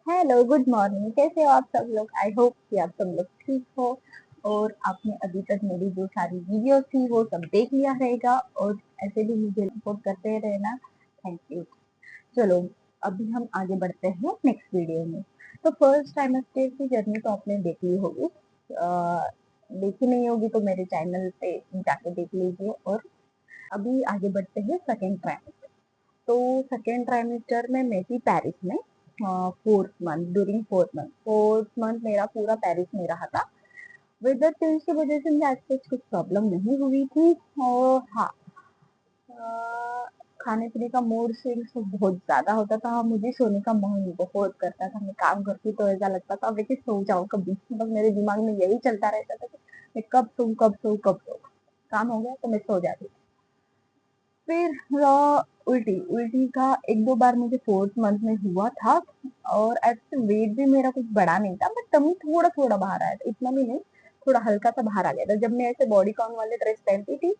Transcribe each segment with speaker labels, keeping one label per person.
Speaker 1: Hello, good morning. कैसे हो आप सब लोग? आई होप कि आप सब लोग ठीक हो और आपने अभी तक मेरी जो सारी वीडियोस थी वो सब देख लिया रहेगा और ऐसे भी मुझे सपोर्ट करते रहना। Thank you. चलो, अभी हम आगे बढ़ते हैं नेक्स्ट वीडियो में। तो फर्स्ट ट्राइमेस्टर की जर्नी तो आपने देख ली होगी। देखी नहीं होगी तो मेरे चैनल पे जाके देख लीजिए। और अभी आगे बढ़ते हैं सेकेंड ट्राइमेस्टर। तो सेकेंड ट्राइमेस्टर में मैं थी पेरिस में। Fourth month, during fourth month मेरा पूरा पेरिस में रहा था। वेदर चेंज की वजह से मुझे आज तक कुछ प्रॉब्लम नहीं हुई थी। और हाँ, खाने पीने का मूड स्विंग्स तो बहुत ज्यादा होता था। मुझे सोने का मन बहुत करता था। मैं काम करती तो ऐसा लगता था अभी कि सो जाऊं कभी, बस मेरे दिमाग में यही चलता रहता था कि मैं कब सोऊं कब सोऊं कब सोऊं। काम हो गया तो मैं सो जाती। फिर उल्टी उल्टी का एक दो बार मुझे फोर्थ मंथ में हुआ था। और ऐसे वेट भी मेरा कुछ बढ़ा नहीं था, बट टमी थोड़ा थोड़ा बाहर आया था, इतना भी नहीं। थोड़ा हल्का सा बाहर आ गया था। जब मैं ऐसे बॉडी कॉन वाले ड्रेस पहनती थी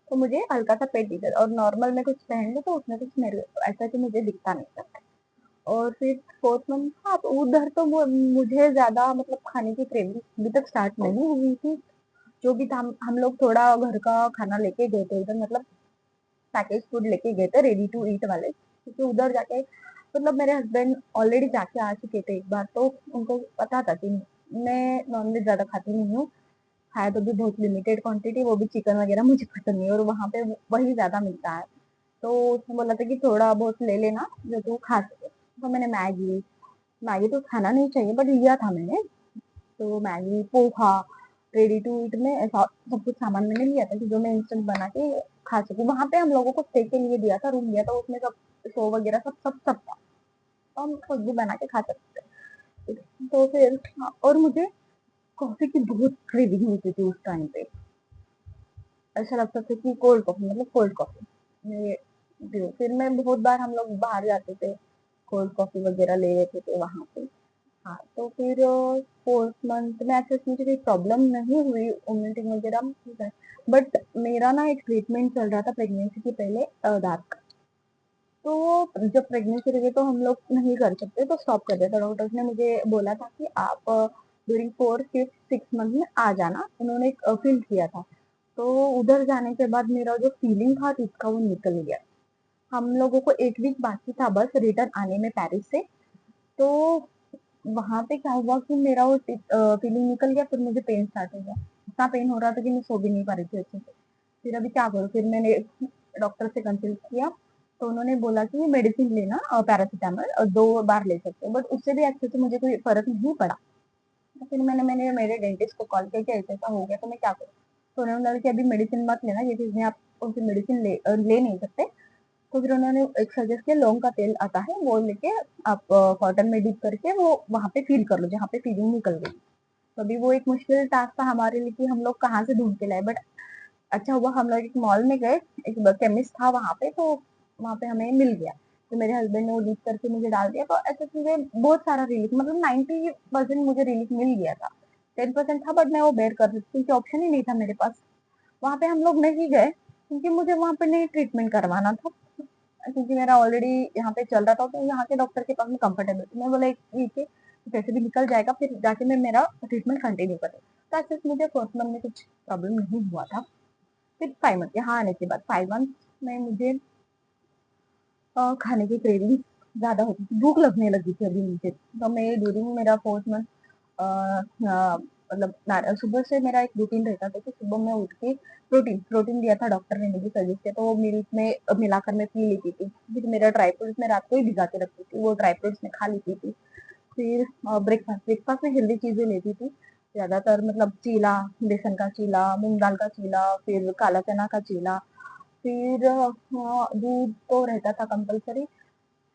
Speaker 1: तो मुझे हल्का सा पेट दिखता था, और नॉर्मल में कुछ पहन लो तो उसमें कुछ मेरे ऐसा कि मुझे दिखता नहीं था। और फिर फोर्थ मंथ था तो उधर तो मुझे ज्यादा मतलब खाने की क्रेविंग अभी तक स्टार्ट नहीं हुई थी। जो भी था, हम लोग थोड़ा घर का खाना लेके गए थे उधर, मतलब पैकेज फूड लेके गए थे, रेडी टू ईट वाले, क्योंकि उधर जाके मतलब मेरे हस्बैंड ऑलरेडी जाके आ चुके थे एक बार, तो उनको पता था कि मैं नॉनवेज ज्यादा खाती नहीं हूँ। खाया तो भी बहुत लिमिटेड क्वांटिटी, वो भी चिकन वगैरह मुझे पसंद नहीं है, और वहाँ पे वही ज्यादा मिलता है। तो उसने बोला था कि थोड़ा बहुत ले लेना जो तू खा सके। तो मैंने मैगी मैगी तो खाना नहीं चाहिए बट लिया था मैंने। तो Maggi, poha, ready to eat में ऐसा सब कुछ सामान मैंने लिया था कि जो मैं इंस्टेंट बना के खा सकूं। वहां पे हम लोगों को स्टे के लिए दिया था, रूम दिया था, उसमें सब शो वगैरह सब सब सब था, तो हम कुछ भी बना के खा सकते थे। तो फिर हाँ, और मुझे कॉफी की बहुत क्रेविंग होती थी उस टाइम पे। ऐसा लगता था कि कोल्ड कॉफी, मतलब कोल्ड कॉफी फिर मैं बहुत बार, हम लोग बाहर जाते थे, कोल्ड कॉफी वगैरह ले लेते थे वहां पे। हाँ, तो फिर फोर्थ मंथ में ऐसे मुझे कोई प्रॉब्लम नहीं हुई वोमिटिंग वगैरह। बट मेरा ना एक ट्रीटमेंट चल रहा था प्रेगनेंसी के पहले, दांत का। तो जब प्रेगनेंसी रही तो हम लोग नहीं कर सकते, तो स्टॉप कर दिया था। डॉक्टर्स ने मुझे बोला था कि आप during fourth fifth six month में आ जाना। उन्होंने फील किया था। तो उधर जाने के बाद मेरा जो फीलिंग था इसका वो निकल गया। हम लोगों को एक वीक बाकी था बस रिटर्न आने में पेरिस से। तो वहां पे क्या हुआ कि मेरा वो फीलिंग निकल गया, फिर मुझे पेन स्टार्ट हो गया। इतना पेन हो रहा था कि मैं सो भी नहीं पा रही थी अच्छे से। फिर अभी क्या करूँ, फिर मैंने डॉक्टर से कंसल्ट किया। तो उन्होंने बोला कि मेडिसिन लेना, पैरासीटामोल 2 बार ले सकते हो, बट उससे भी अच्छे से मुझे कोई फर्क नहीं पड़ा। तो फिर मैंने मैंने मेरे डेंटिस्ट को कॉल किया कि ऐसा ऐसा हो गया तो मैं क्या करूँ। तो उन्होंने बोला कि अभी मेडिसिन मत लेना, ये चीजें आप उनसे मेडिसिन ले नहीं सकते। तो फिर उन्होंने एक सजेस्ट किया, लौंग का तेल आता है वो लेके आप कॉटन में डिप करके वो वहां पे फील कर लो जहाँ पे फीलिंग निकल गई। तो अभी वो एक मुश्किल टास्क था हमारे लिए कि हम लोग कहाँ से ढूंढ के लाए, बट अच्छा हुआ हम लोग एक मॉल में गए। एक केमिस्ट था वहां पे, तो वहां पे हमें मिल गया। तो मेरे हस्बैंड ने वो डिप करके मुझे डाल दिया, तो ऐसे चीजें बहुत सारा रिलीफ, मतलब 90% मुझे रिलीफ मिल गया था। 10% था बट मैं वो बेर कर सकती थी क्योंकि ऑप्शन ही नहीं था मेरे पास। वहां पे हम लोग नहीं गए क्योंकि मुझे वहां पे नहीं ट्रीटमेंट करवाना था, क्योंकि मेरा ऑलरेडी यहाँ पे चल रहा था, तो यहाँ के डॉक्टर के पास में कंफर्टेबल थी। मैं बोला ठीक है, कैसे भी निकल जाएगा, फिर जाके मैं मेरा ट्रीटमेंट कंटिन्यू करूँ। तो ऐसे मुझे फर्स्ट मंथ में कुछ प्रॉब्लम नहीं हुआ था। फिर 5 मंथ यहाँ आने के बाद 5 मंथ में मुझे खाने की क्रेविंग ज्यादा होती थी, भूख लगने लगी थी अभी मुझे। तो मैं ड्यूरिंग मेरा फोर्थ मंथ मतलब सुबह से मेरा एक रूटीन रहता था कि सुबह मैं उठ के प्रोटीन प्रोटीन दिया था डॉक्टर ने मुझे सजेस्ट किया, तो वो मिल्क में मिलाकर मैं पी लेती थी। फिर मेरा ड्राई फ्रूट्स मैं रात को ही भिगा के रखती थी, वो ड्राई फ्रूट्स में खा लेती थी। फिर ब्रेकफास्ट ब्रेकफास्ट में हेल्दी चीजें लेती थी ज्यादातर, मतलब चीला, बेसन का चीला, मूंग दाल का चीला, फिर काला चना का चीला। फिर दूध तो रहता था कंपलसरी।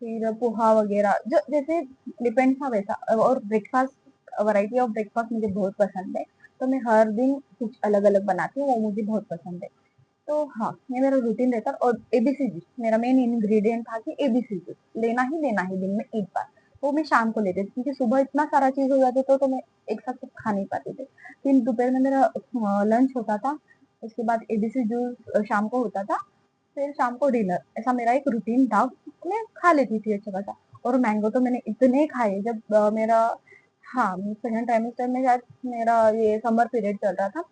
Speaker 1: फिर पोहा वगैरह जो जैसे डिपेंड था वैसा। और ब्रेकफास्ट, वैरायटी ऑफ ब्रेकफास्ट मुझे बहुत पसंद है, तो मैं हर दिन कुछ अलग अलग बनाती हूँ, वो मुझे बहुत पसंद है। तो हाँ, ये मेरा रूटीन रहता। और एबीसी जूस मेरा मेन इंग्रेडिएंट था कि एबीसी जूस लेना ही दिन में एक बार। वो मैं शाम को लेती थी क्योंकि सुबह इतना सारा चीज हो जाती तो मैं एक साथ सब खा नहीं पाती थी। फिर दोपहर में मेरा लंच होता था, उसके बाद एबीसी जूस शाम को होता था, फिर शाम को डिनर। ऐसा मेरा एक रूटीन था, मैं खा लेती थी अच्छा खासा। और मैंगो तो मैंने इतने खाए जब मेरा, हाँ, सेकंड ट्राइमेस्टर में शायद मेरा ये समर पीरियड चल रहा था।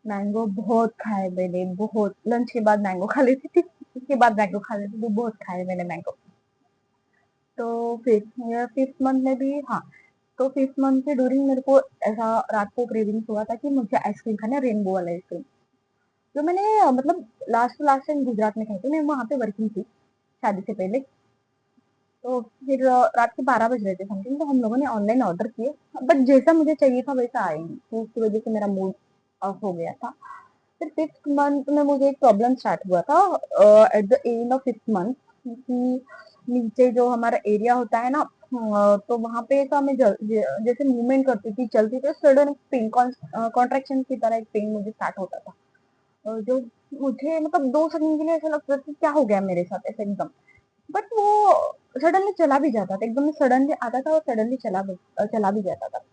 Speaker 1: मैंगो बहुत खाए मैंने, बहुत। लंच के बाद मैंगो खा लेती थी, उसके बाद मैंगो खा लेती थी, बहुत खाए मैंने मैंगो। तो फिर फिफ्थ मंथ में भी, हाँ, तो फिफ्थ मंथ के ड्यूरिंग मेरे को ऐसा रात को क्रेविंग्स हुआ था कि मुझे आइसक्रीम खाना है, रेनबो वाला आइसक्रीम, जो मैंने मतलब last to last time Gujarat में खाई थी। मैं वहां पे वर्किंग थी शादी से पहले। तो फिर रात के 12 बज रहे थे समथिंग, तो हम लोगों ने ऑनलाइन ऑर्डर किए, बट जैसा मुझे चाहिए था वैसा आया नहीं, तो उसकी वजह से मेरा मूड ऑफ हो गया था। फिर फिफ्थ मंथ में मुझे एक प्रॉब्लम स्टार्ट हुआ था, at the end of fifth month, कि नीचे जो हमारा एरिया होता है ना, तो वहां पे ऐसा मैं जैसे मूवमेंट करती थी, चलती थी, सडन पेन, कॉन्ट्रेक्शन की तरह एक पेन मुझे स्टार्ट होता था, जो मुझे मतलब 2 सेकंड के लिए ऐसा लगता था कि क्या हो गया मेरे साथ, ऐसे एकदम। बट वो सडनली चला भी जाता था, एकदम सडनली आता था और सडनली चला भी जाता था।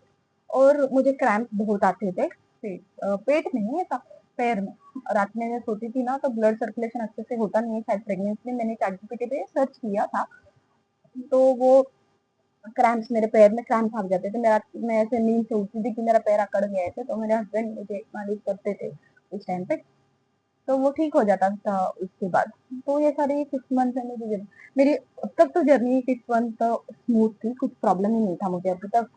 Speaker 1: और मुझे क्रैम्प बहुत आते थे पेट में नहीं ऐसा, पैर में। रात में मैं सोती थी ना, तो ब्लड सर्कुलेशन अच्छे से होता नहीं है शायद प्रेगनेंसी में, मैंने चैट जीपीटी पे सर्च किया था। तो वो क्रैम्प्स, मेरे पैर में क्रैम्प आ जाते थे, मेरा, मैं ऐसे नींद से उठती थी कि मेरा पैर अकड़ गया है, तो मेरे हस्बैंड मुझे मालिश करते थे उस टाइम पे, तो वो ठीक हो जाता था उसके बाद। तो ये सारी 6 मंथ में मेरी अब तक तो जर्नी 6 मंथ तो स्मूथ थी, कुछ प्रॉब्लम ही नहीं था मुझे अभी तक।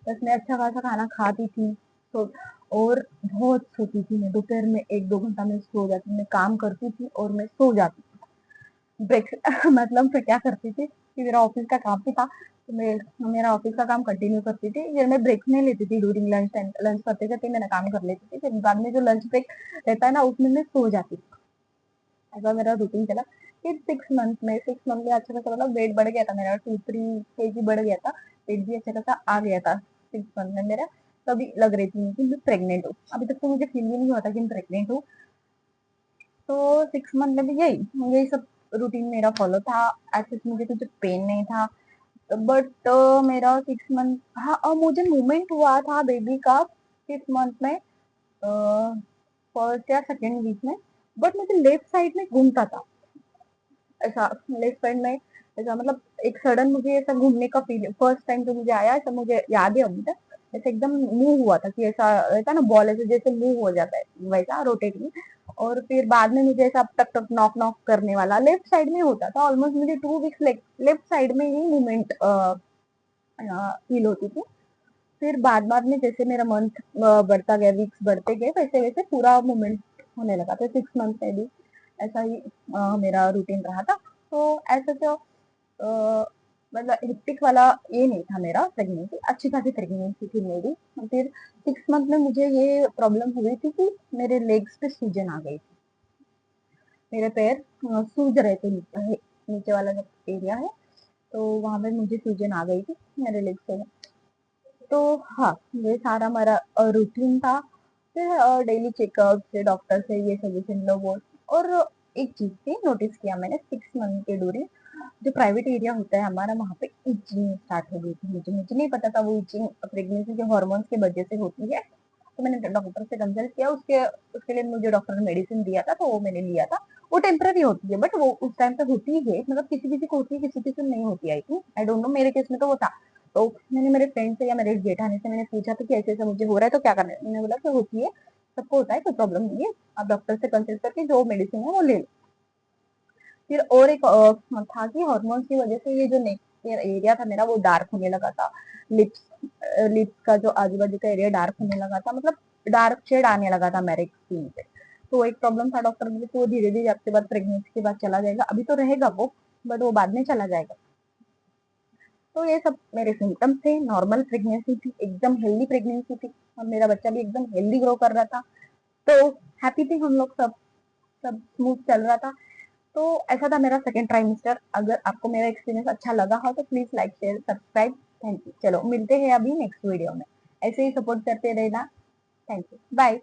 Speaker 1: बस मैं अच्छा खासा खाना खाती थी, तो और बहुत सोती थी मैं, दोपहर में 1-2 घंटा में सो जाती थी, मैं काम करती थी और मैं सो जाती थी। ब्रेक मतलब मैं क्या करती थी कि मेरा ऑफिस का काम भी था, तो मैं मेरा ऑफिस का काम कंटिन्यू करती थी, फिर मैं ब्रेक नहीं लेती थी ड्यूरिंग लंच टाइम, लंच करते करते मैंने काम कर लेती थी, फिर बाद में जो लंच ब्रेक रहता है ना, उसमें मैं सो जाती थी। ऐसा मेरा रूटीन चला। फिर 6 मंथ में अच्छा खासा मतलब वेट बढ़ गया था मेरा, 2-3 kg बढ़ गया था, वेट भी अच्छा खासा आ गया था 6 मंथ में मेरा। तभी लग रही थी कि मैं प्रेग्नेंट हूँ, अभी तक तो मुझे फील भी नहीं हुआ था कि मैं प्रेग्नेंट हूँ। तो 6 मंथ में भी यही यही सब रूटीन मेरा फॉलो था। ऐसे मुझे कुछ पेन नहीं था, बट मेरा 6 मंथ, हाँ, और मुझे मूवमेंट हुआ था बेबी का 6 मंथ में, फर्स्ट या सेकेंड वीक में, बट मुझे लेफ्ट साइड में घूमता था ऐसा, लेफ्ट साइड में ऐसा, मतलब एक सडन मुझे ऐसा घूमने का फील, फर्स्ट टाइम जो मुझे आया ऐसा, मुझे याद है अभी तक, ऐसे एकदम मूव हुआ था कि ऐसा रहता ना बॉल, ऐसे जैसे मूव हो जाता है वैसा रोटेटिंग। और फिर बाद में मुझे ऐसा टक टक नॉक नॉक करने वाला लेफ्ट साइड में होता था, ऑलमोस्ट मुझे 2 वीक्स लेफ्ट साइड में ही मूवमेंट फील होती थी। फिर बाद बाद में जैसे मेरा मंथ बढ़ता गया, वीक्स बढ़ते गए, वैसे वैसे पूरा मूवमेंट होने लगा था। 6 मंथ में भी ऐसा ही मेरा रूटीन रहा था। तो ऐसा जो मतलब हिप्टिक वाला ये नहीं था मेरा, प्रेगनेंसी अच्छी खासी प्रेगनेंसी थी मेरी। फिर 6 मंथ में मुझे ये प्रॉब्लम हुई थी कि मेरे लेग्स पे सूजन आ गई थी, मेरे पैर सूज रहे थे, नीचे वाला जो एरिया है, तो वहां पे मुझे सूजन आ गई थी मेरे लेग्स पे। तो हाँ, ये सारा हमारा रूटीन था। फिर डेली चेकअप से डॉक्टर से ये सजेशन लो वो। और एक चीज थी नोटिस किया मैंने 6 मंथ के ड्यूरिंग, जो प्राइवेट एरिया होता है हमारा, वहाँ पे इचिंग स्टार्ट हो गई थी मुझे नहीं पता था वो इचिंग प्रेगनेंसी के हॉर्मोन्स की वजह से होती है। तो मैंने डॉक्टर से कंसल्ट किया, उसके उसके लिए मुझे डॉक्टर ने मेडिसिन दिया था, तो वो मैंने लिया था। वो टेम्पररी होती है, बट वो उस टाइम पे होती है, मतलब किसी किसी को होती है, किसी किसी को नहीं होती, I think, I don't know, मेरे केस में तो वो था। तो मैंने मेरे फ्रेंड से या मेरे जेठानी से मैंने पूछा था कि ऐसे ऐसा मुझे हो रहा है तो क्या करना है, उन्होंने बोला कि होती है, सबको होता है, कोई प्रॉब्लम नहीं है, आप डॉक्टर से कंसल्ट करके जो मेडिसिन है वो ले लो। फिर और एक था कि हॉर्मोन्स की वजह से ये जो नेक एरिया था मेरा वो डार्क होने लगा था, लिप्स लिप्स का जो आजू बाजू का एरिया डार्क होने लगा था, मतलब डार्क शेड आने लगा था मेरे स्किन पे। तो एक प्रॉब्लम था, डॉक्टर बोले कि वो धीरे धीरे आपके बाद प्रेगनेंसी के बाद चला जाएगा, अभी तो रहेगा वो, बट वो बाद में चला जाएगा। तो ये सब मेरे सिम्टम्स थे, नॉर्मल प्रेगनेंसी थी, एकदम हेल्दी प्रेगनेंसी थी, और मेरा बच्चा भी एकदम हेल्दी ग्रो कर रहा था। तो हैप्पी थे हम लोग सब, सब स्मूथ चल रहा था। तो ऐसा था मेरा सेकंड ट्राइमेस्टर। अगर आपको मेरा एक्सपीरियंस अच्छा लगा हो तो please like share subscribe. Thank you. चलो मिलते हैं अभी नेक्स्ट वीडियो में, ऐसे ही सपोर्ट करते रहना। Thank you, bye.